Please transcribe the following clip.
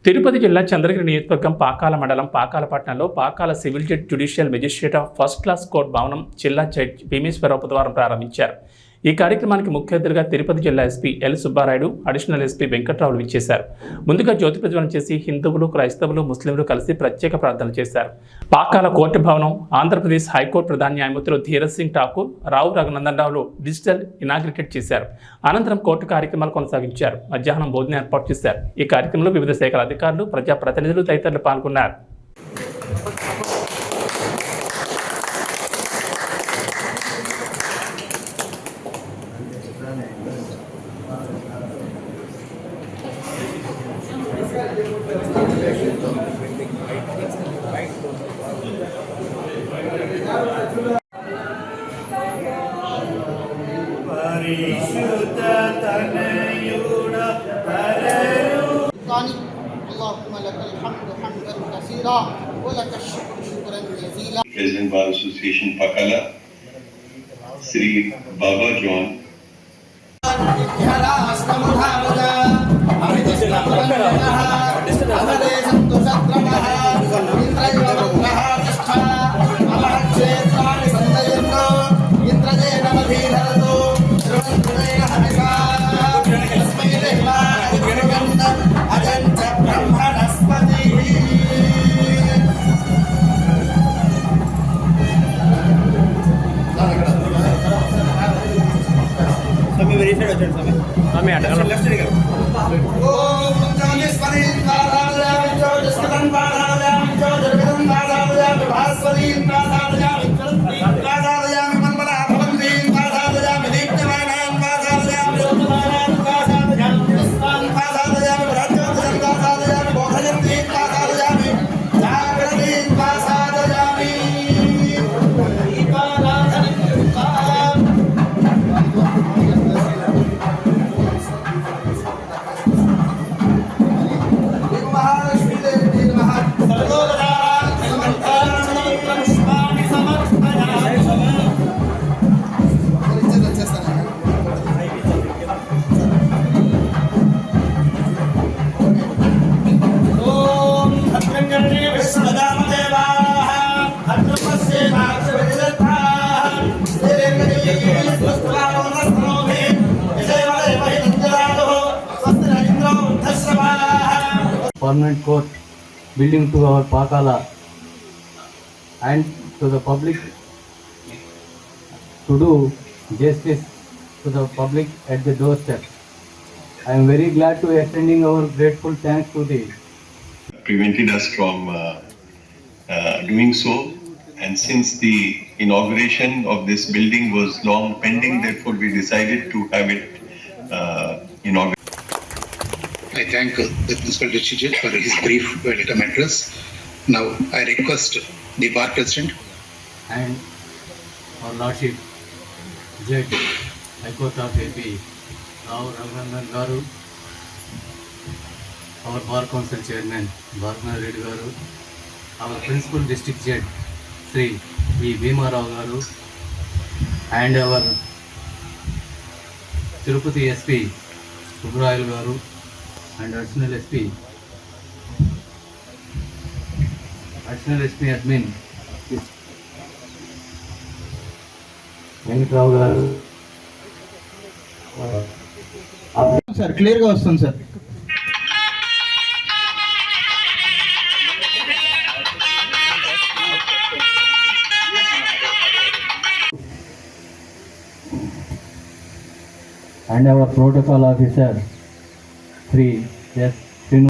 తిరుపతి జిల్లా చంద్రగిరి నియోజకవర్గం పాకాల మండలం పాకాలపట్నంలో Pakala civil judge judicial magistrate of first class court భవనం జిల్లా జడ్జి భీమేశ్వరరావు బుధవారం ప్రారంభించారు. ఈ కార్యక్రమానికి ముఖ్య అతిథిగా తిరుపతి జిల్లా SP L Subbarayudu, additional SP వెంకట్రావులు విచ్చేశారు. ముందుగా జ్యోతి ప్రజ్వలన చేసి హిందువులు, క్రైస్తవులు, ముస్లింలు కలిసి ప్రత్యేక ప్రార్థనలు చేశారు. పాకాల కోర్టు భవనం ఆంధ్రప్రదేశ్ హైకోర్టు ప్రధాన న్యాయమూర్తులు ధీరజ్ సింగ్ ఠాకూర్, రావు రఘునందన్ రావులు డిజిటల్ ఇనాగ్రికేట్ చేశారు. అనంతరం కోర్టు కార్యక్రమాలు కొనసాగించారు. మధ్యాహ్నం భోజనం ఏర్పాటు చేశారు. ఈ కార్యక్రమంలో వివిధ శాఖల అధికారులు, ప్రజాప్రతినిధులు తదితరులు పాల్గొన్నారు. President Bar Association Pakala, Sri Baba John. Permanent court building to our Pakala and to the public to do justice to the public at the doorstep. I am very glad to extending our grateful thanks to the Prevented us from doing so, and since the inauguration of this building was long pending, therefore we decided to have it inaugurated. I thank the Principal Judge for his brief welcome address. Now I request the Bar President and our Lordship Judge High Court of AP Rao Raghunanan Garu, our Bar Council Chairman Bhargana Reddy Garu, our Principal District Judge Sri V. Bhima Rao Garu, and our Tirupati SP Subrayal Garu, and Additional SP Admin Venkatrao Garu. Sir క్లియర్గా వస్తుంది sir. And our protocol officer Sri S.